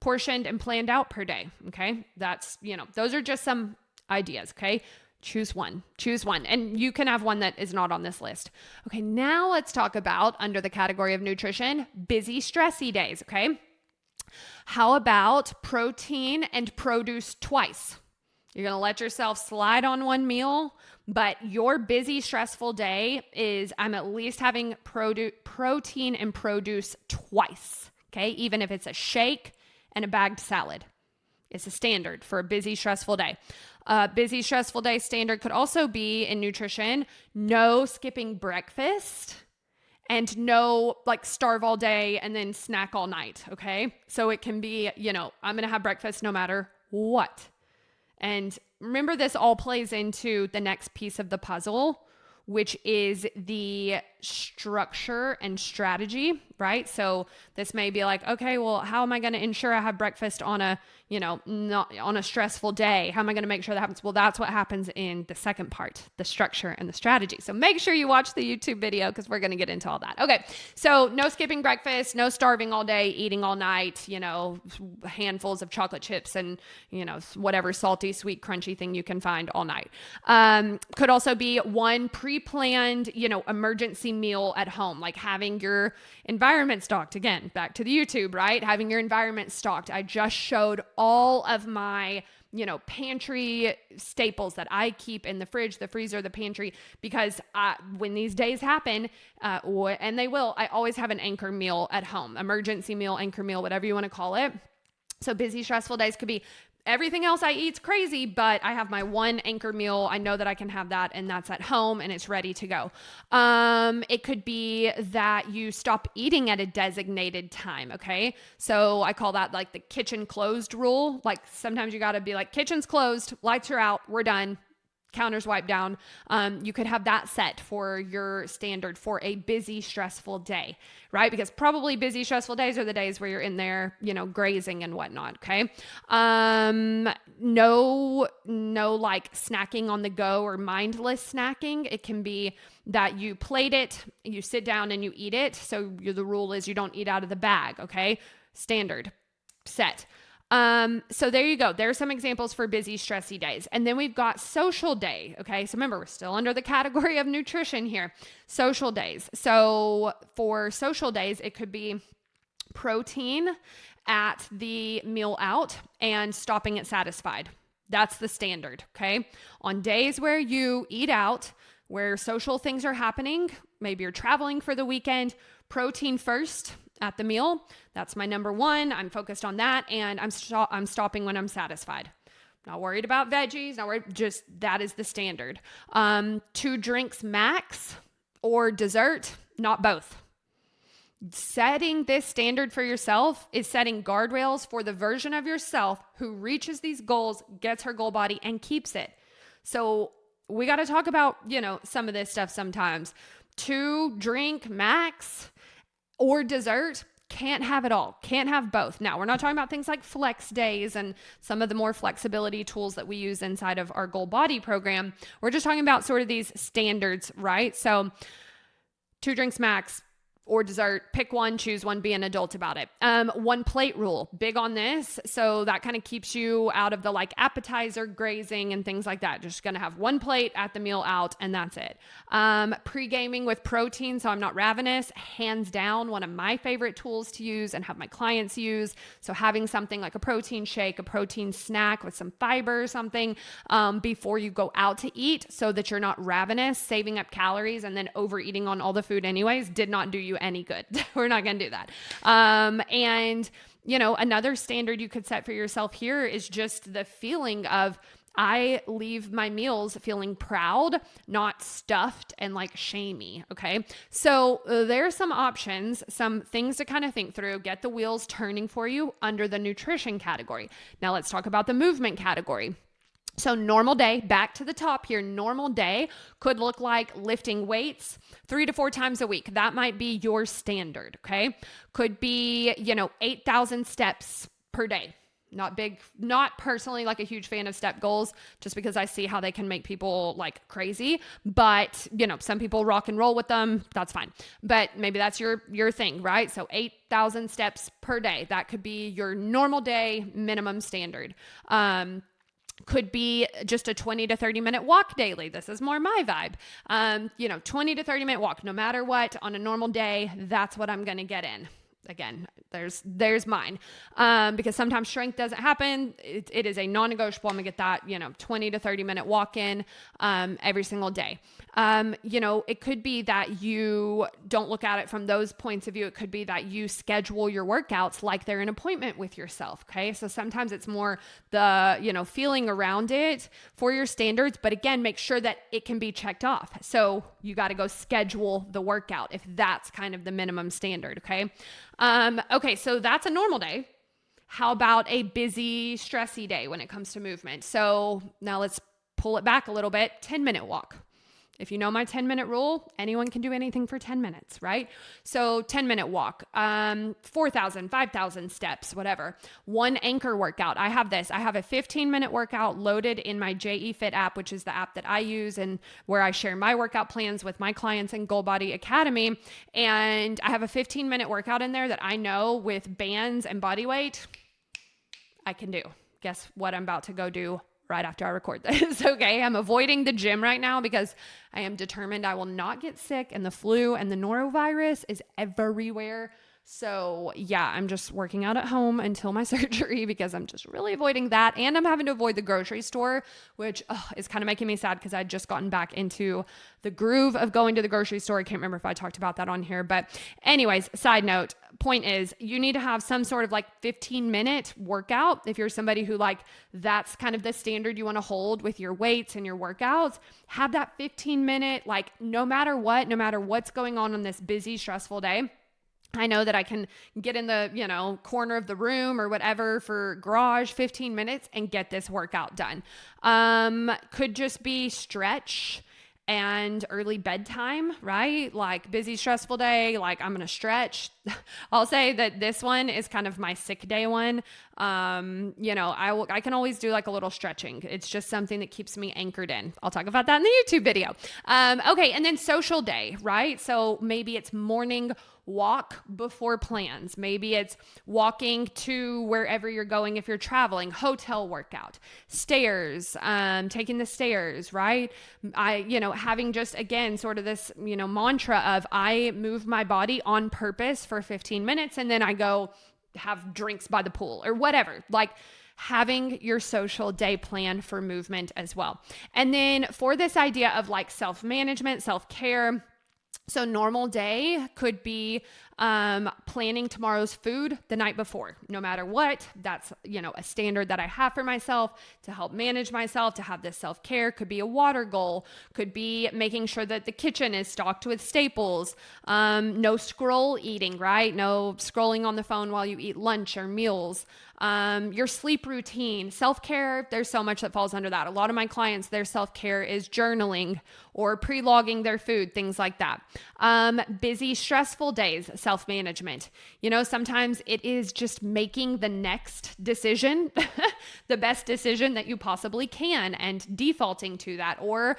portioned and planned out per day. Okay. That's, those are just some ideas. Okay. Choose one. And you can have one that is not on this list. Okay. Now let's talk about, under the category of nutrition, busy, stressy days. Okay. How about protein and produce twice? You're going to let yourself slide on 1 meal, but your busy, stressful day is I'm at least having protein and produce twice. Okay. Even if it's a shake and a bagged salad, it's a standard for a busy, stressful day. Busy, stressful day standard could also be in nutrition, no skipping breakfast and no like starve all day and then snack all night. Okay. So it can be, I'm going to have breakfast no matter what. And remember, this all plays into the next piece of the puzzle, which is the structure and strategy, right? So this may be like, okay, well, how am I going to ensure I have breakfast on a, not on a stressful day? How am I going to make sure that happens? Well, that's what happens in the second part, the structure and the strategy. So make sure you watch the YouTube video because we're going to get into all that. Okay. So no skipping breakfast, no starving all day, eating all night, handfuls of chocolate chips and, whatever salty, sweet, crunchy thing you can find all night. Could also be 1 pre-planned, emergency meal at home, like having your environment stocked. Again, back to the YouTube, right? Having your environment stocked. I just showed all of my pantry staples that I keep in the fridge, the freezer, the pantry, because when these days happen, and they will, I always have an anchor meal at home, emergency meal, anchor meal, whatever you want to call it. So busy, stressful days could be everything else I eat's crazy, but I have my one anchor meal. I know that I can have that, and that's at home and it's ready to go. It could be that you stop eating at a designated time. Okay. So I call that like the kitchen closed rule. Like sometimes you got to be like, kitchen's closed, lights are out, we're done. Counters wiped down. You could have that set for your standard for a busy, stressful day, right? Because probably busy, stressful days are the days where you're in there, grazing and whatnot. Okay. No like snacking on the go or mindless snacking. It can be that you plate it, you sit down and you eat it. So the rule is you don't eat out of the bag. Okay. Standard set. So there you go. There are some examples for busy, stressy days. And then we've got social day. Okay. So remember, we're still under the category of nutrition here. Social days. So for social days, it could be protein at the meal out and stopping at satisfied. That's the standard. Okay. On days where you eat out, where social things are happening, maybe you're traveling for the weekend, protein first at the meal. That's my number one. I'm focused on that. And I'm stopping when I'm satisfied. Not worried about veggies, not worried, just that is the standard. 2 drinks max or dessert, not both. Setting this standard for yourself is setting guardrails for the version of yourself who reaches these goals, gets her goal body, and keeps it. So we got to talk about, some of this stuff sometimes. 2 drink max or dessert, can't have it all, can't have both. Now, we're not talking about things like flex days and some of the more flexibility tools that we use inside of our goal body program. We're just talking about sort of these standards, right? So 2 drinks max or dessert, pick one, choose one, be an adult about it. 1 plate rule, big on this. So that kind of keeps you out of the like appetizer grazing and things like that. Just going to have 1 plate at the meal out and that's it. Pre-gaming with protein. So I'm not ravenous, hands down, one of my favorite tools to use and have my clients use. So having something like a protein shake, a protein snack with some fiber or something, before you go out to eat so that you're not ravenous, saving up calories and then overeating on all the food anyways, did not do you any good. We're not going to do that. And another standard you could set for yourself here is just the feeling of, I leave my meals feeling proud, not stuffed and like shamey. Okay. So there are some options, some things to kind of think through, get the wheels turning for you under the nutrition category. Now let's talk about the movement category. So normal day, back to the top here, normal day could look like lifting weights 3 to 4 times a week. That might be your standard, okay? Could be, 8,000 steps per day. Not big, not personally like a huge fan of step goals, just because I see how they can make people like crazy, but some people rock and roll with them. That's fine. But maybe that's your thing, right? So 8,000 steps per day. That could be your normal day minimum standard. Could be just a 20 to 30 minute walk daily. This is more my vibe. 20 to 30 minute walk, no matter what, on a normal day, that's what I'm going to get in. Again, there's mine. Because sometimes strength doesn't happen. It is a non-negotiable. I'm gonna get that, 20 to 30 minute walk in, every single day. It could be that you don't look at it from those points of view. It could be that you schedule your workouts like they're an appointment with yourself. Okay. So sometimes it's more the, feeling around it for your standards, but again, make sure that it can be checked off. So you got to go schedule the workout if that's kind of the minimum standard. Okay. Okay, so that's a normal day. How about a busy, stressy day when it comes to movement? So now let's pull it back a little bit. 10-minute walk. If you know my 10-minute rule, anyone can do anything for 10 minutes, right? So 10-minute walk, 4,000, 5,000 steps, whatever. 1 anchor workout. I have this. I have a 15-minute workout loaded in my JE Fit app, which is the app that I use and where I share my workout plans with my clients in Goal Body Academy. And I have a 15-minute workout in there that I know with bands and body weight, I can do. Guess what I'm about to go do right after I record this. Okay. I'm avoiding the gym right now because I am determined I will not get sick, and the flu and the norovirus is everywhere. So yeah, I'm just working out at home until my surgery because I'm just really avoiding that. And I'm having to avoid the grocery store, which is kind of making me sad because I'd just gotten back into the groove of going to the grocery store. I can't remember if I talked about that on here, but anyways, side note, point is you need to have some sort of like 15-minute workout. If you're somebody who like, that's kind of the standard you want to hold with your weights and your workouts, have that 15-minute, like no matter what's going on this busy, stressful day. I know that I can get in the, corner of the room or whatever for garage 15 minutes and get this workout done. Could just be stretch and early bedtime, right? Like busy, stressful day, like I'm going to stretch. I'll say that this one is kind of my sick day one. I can always do like a little stretching. It's just something that keeps me anchored in. I'll talk about that in the YouTube video. Okay. And then social day, right? So maybe it's morning walk before plans. Maybe it's walking to wherever you're going if you're traveling, hotel workout, stairs, taking the stairs, right? Having just, again, sort of this, mantra of I move my body on purpose for 15 minutes and then I go have drinks by the pool or whatever. Like having your social day plan for movement as well. And then for this idea of like self-management, self-care, so normal day could be planning tomorrow's food the night before, no matter what. That's, a standard that I have for myself to help manage myself, to have this self-care. Could be a water goal, could be making sure that the kitchen is stocked with staples, no scroll eating, right? No scrolling on the phone while you eat lunch or meals. Your sleep routine, self-care, there's so much that falls under that. A lot of my clients, their self-care is journaling or pre-logging their food, things like that. Busy, stressful days, self-management. Sometimes it is just making the next decision, the best decision that you possibly can and defaulting to that, or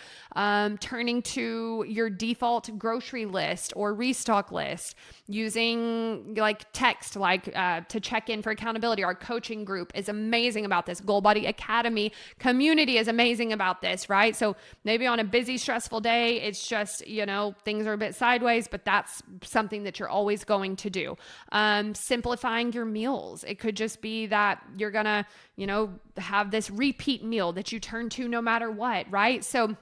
turning to your default grocery list or restock list, using like text, to check in for accountability. Our coaching group is amazing about this. Goal Body Academy community is amazing about this, right? So maybe on a busy, stressful day, it's just, things are a bit sideways, but that's something that you're always going to do. Simplifying your meals. It could just be that you're going to, have this repeat meal that you turn to no matter what, right? So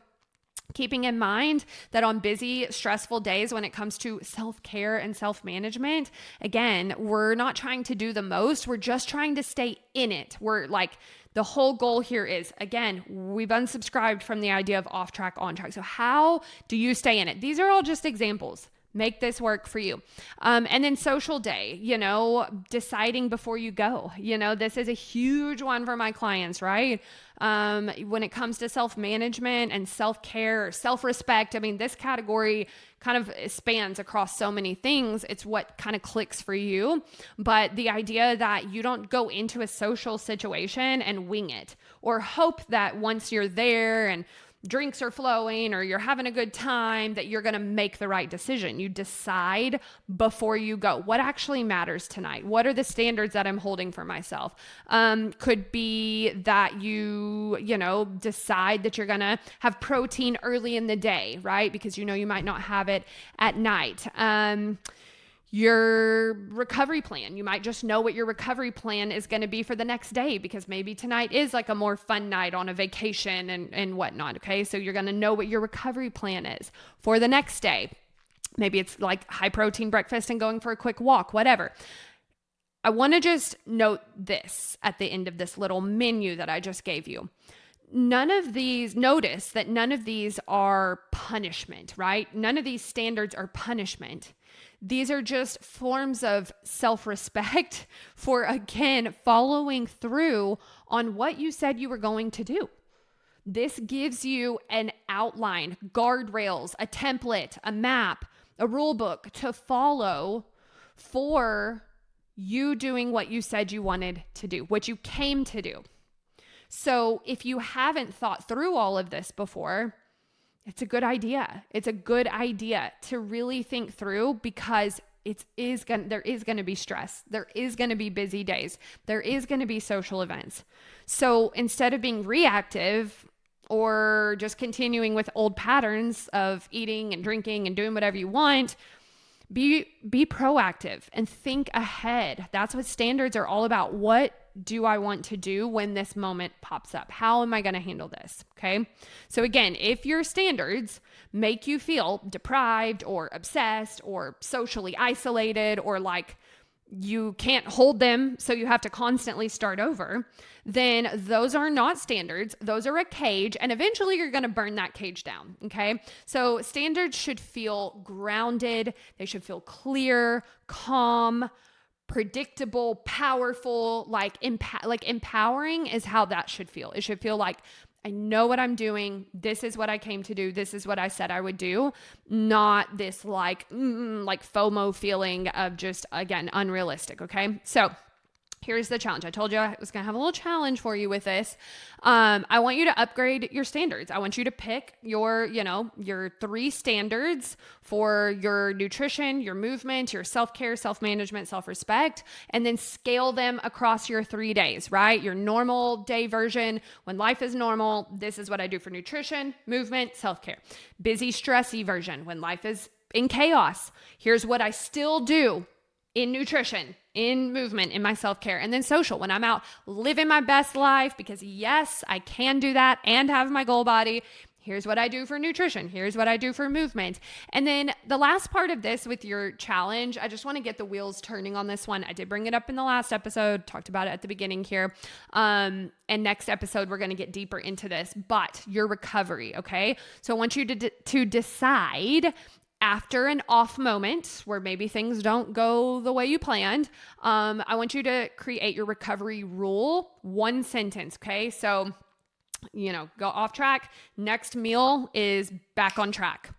keeping in mind that on busy, stressful days, when it comes to self-care and self-management, again, we're not trying to do the most. We're just trying to stay in it. We're like, the whole goal here is, again, we've unsubscribed from the idea of off track, on track. So how do you stay in it? These are all just examples. Make this work for you. And then social day, deciding before you go, this is a huge one for my clients, right? When it comes to self-management and self-care, or self-respect, this category kind of spans across so many things. It's what kind of clicks for you. But the idea that you don't go into a social situation and wing it, or hope that once you're there and drinks are flowing or you're having a good time, that you're going to make the right decision. You decide before you go. What actually matters tonight? What are the standards that I'm holding for myself? Could be that you decide that you're going to have protein early in the day, right? Because you might not have it at night. Your recovery plan. You might just know what your recovery plan is going to be for the next day, because maybe tonight is like a more fun night on a vacation and whatnot. Okay. So you're going to know what your recovery plan is for the next day. Maybe it's like high protein breakfast and going for a quick walk, whatever. I want to just note this at the end of this little menu that I just gave you. Notice that none of these are punishment, right? None of these standards are punishment. These are just forms of self-respect for, again, following through on what you said you were going to do. This gives you an outline, guardrails, a template, a map, a rule book to follow for you doing what you said you wanted to do, what you came to do. So if you haven't thought through all of this before, it's a good idea. It's a good idea to really think through, because there is going to be stress. There is going to be busy days. There is going to be social events. So instead of being reactive or just continuing with old patterns of eating and drinking and doing whatever you want, Be proactive and think ahead. That's what standards are all about. What do I want to do when this moment pops up? How am I going to handle this? Okay. So again, if your standards make you feel deprived or obsessed or socially isolated, or like you can't hold them, so you have to constantly start over, then those are not standards. Those are a cage, and eventually you're going to burn that cage down. Okay. So standards should feel grounded. They should feel clear, calm, predictable, powerful, like empowering is how that should feel. It should feel like, I know what I'm doing. This is what I came to do. This is what I said I would do. Not this like FOMO feeling of just, again, unrealistic. Okay. So here's the challenge. I told you I was going to have a little challenge for you with this. I want you to upgrade your standards. I want you to pick your 3 standards for your nutrition, your movement, your self-care, self-management, self-respect, and then scale them across your 3 days, right? Your normal day version, when life is normal, this is what I do for nutrition, movement, self-care. Busy, stressy version, when life is in chaos, here's what I still do in nutrition, in movement, in my self-care. And then social, when I'm out living my best life, because yes, I can do that and have my goal body. Here's what I do for nutrition. Here's what I do for movement. And then the last part of this with your challenge, I just want to get the wheels turning on this one. I did bring it up in the last episode, talked about it at the beginning here. And next episode, we're going to get deeper into this, but your recovery. Okay. So I want you to decide after an off moment where maybe things don't go the way you planned. I want you to create your recovery rule, 1 sentence. Okay. So, go off track. Next meal is back on track.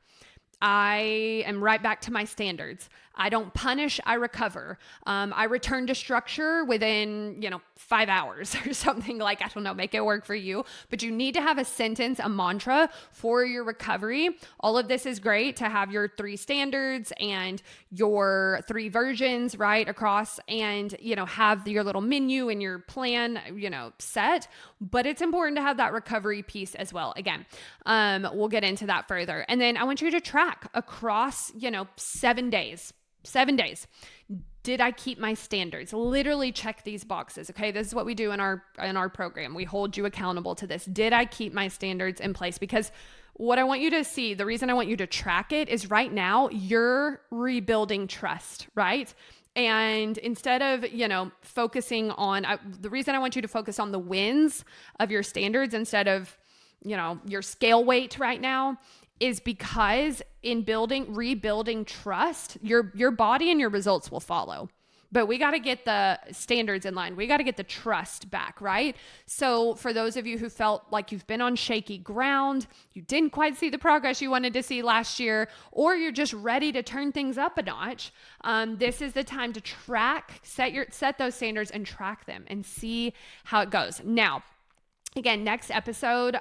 I am right back to my standards. I don't punish, I recover. I return to structure within, 5 hours or something, like, I don't know, make it work for you. But you need to have a sentence, a mantra for your recovery. All of this is great to have your 3 standards and your 3 versions, right, across, and, have your little menu and your plan, set. But it's important to have that recovery piece as well. Again, we'll get into that further. And then I want you to track across, 7 days. 7 days. Did I keep my standards? Literally check these boxes. Okay. This is what we do in our program. We hold you accountable to this. Did I keep my standards in place? Because what I want you to see, the reason I want you to track it is right now you're rebuilding trust, right? And instead of, focusing on, the reason I want you to focus on the wins of your standards instead of, your scale weight right now, is because in rebuilding trust, your body and your results will follow. But we got to get the standards in line. We got to get the trust back, right? So for those of you who felt like you've been on shaky ground, you didn't quite see the progress you wanted to see last year, or you're just ready to turn things up a notch, this is the time to set those standards and track them and see how it goes. Now, again, next episode,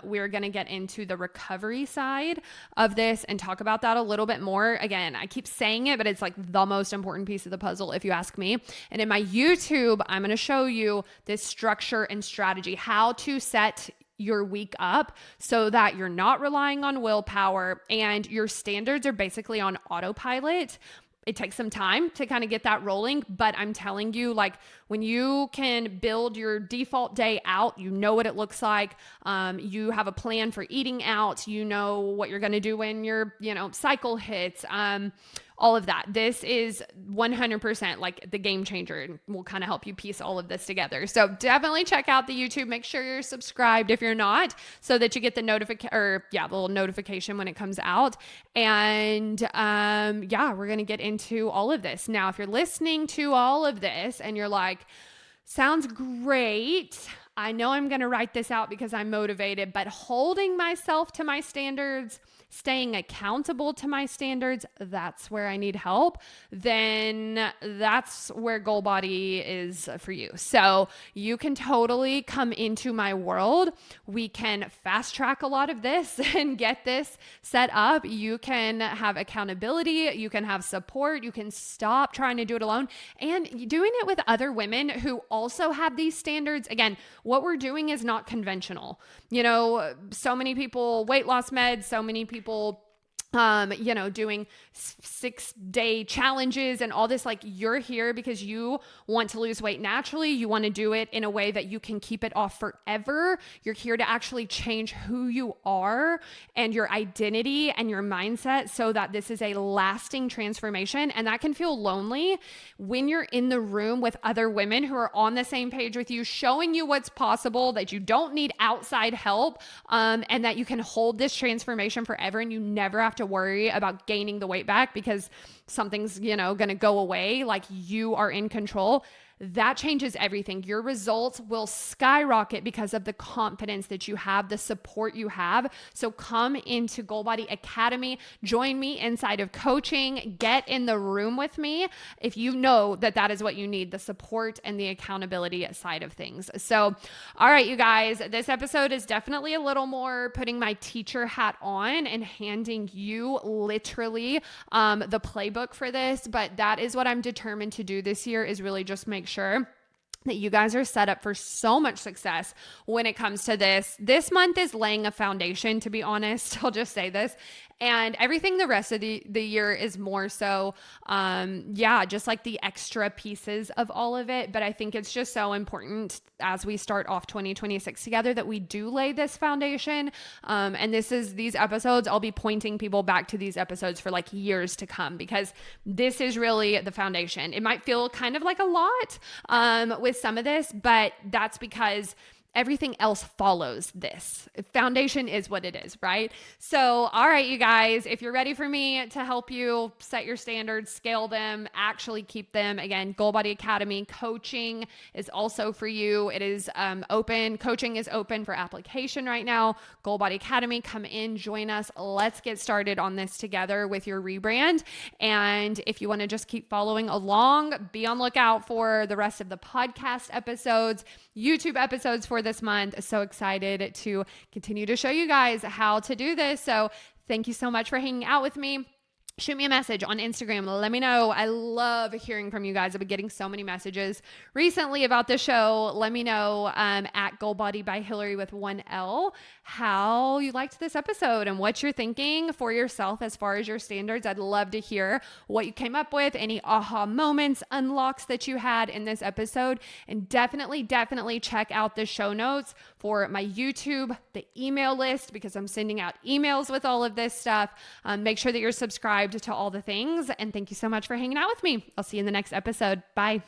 we're going to get into the recovery side of this and talk about that a little bit more. Again, I keep saying it, but it's like the most important piece of the puzzle, if you ask me. And in my YouTube, I'm going to show you this structure and strategy, how to set your week up so that you're not relying on willpower and your standards are basically on autopilot. It takes some time to kind of get that rolling, but I'm telling you, like, when you can build your default day out, you know what it looks like. You have a plan for eating out. You know what you're going to do when your, cycle hits. All of that. This is 100% like the game changer, and will kind of help you piece all of this together. So definitely check out the YouTube. Make sure you're subscribed if you're not, so that you get the little notification when it comes out. And we're going to get into all of this. Now, if you're listening to all of this and you're like, sounds great, I know I'm going to write this out because I'm motivated, but holding myself to my standards, staying accountable to my standards, that's where I need help, then that's where Goal Body is for you. So you can totally come into my world. We can fast track a lot of this and get this set up. You can have accountability. You can have support. You can stop trying to do it alone and doing it with other women who also have these standards. Again, what we're doing is not conventional. So many people, weight loss meds, so many people doing 6-day challenges and all this. Like, you're here because you want to lose weight naturally. You want to do it in a way that you can keep it off forever. You're here to actually change who you are and your identity and your mindset so that this is a lasting transformation. And that can feel lonely when you're in the room with other women who are on the same page with you, showing you what's possible, that you don't need outside help, and that you can hold this transformation forever, and you never have to worry about gaining the weight back because something's, going to go away. Like, you are in control. That changes everything. Your results will skyrocket because of the confidence that you have, the support you have. So come into Goalbody Academy, join me inside of coaching, get in the room with me if you know that that is what you need, the support and the accountability side of things. So, all right, you guys, this episode is definitely a little more putting my teacher hat on and handing you literally the playbook for this. But that is what I'm determined to do this year, is really just make sure that you guys are set up for so much success when it comes to this. This month is laying a foundation, to be honest. I'll just say this. And everything the rest of the year is more so, just like the extra pieces of all of it. But I think it's just so important as we start off 2026 together that we do lay this foundation. And these episodes, I'll be pointing people back to these episodes for like years to come, because this is really the foundation. It might feel kind of like a lot with some of this, but that's because everything else follows this. Foundation is what it is, right? So, all right, you guys, if you're ready for me to help you set your standards, scale them, actually keep them, again, Goalbody Academy coaching is also for you. It is open. Coaching is open for application right now. Goalbody Academy, come in, join us. Let's get started on this together with your rebrand. And if you want to just keep following along, be on lookout for the rest of the podcast episodes, YouTube episodes for this month. So excited to continue to show you guys how to do this. So thank you so much for hanging out with me. Shoot me a message on Instagram. Let me know. I love hearing from you guys. I've been getting so many messages recently about the show. Let me know at Goalbody by Hillary with 1L how you liked this episode and what you're thinking for yourself as far as your standards. I'd love to hear what you came up with, any aha moments, unlocks that you had in this episode. And definitely check out the show notes for my YouTube, the email list, because I'm sending out emails with all of this stuff. Make sure that you're subscribed to all the things. And thank you so much for hanging out with me. I'll see you in the next episode. Bye.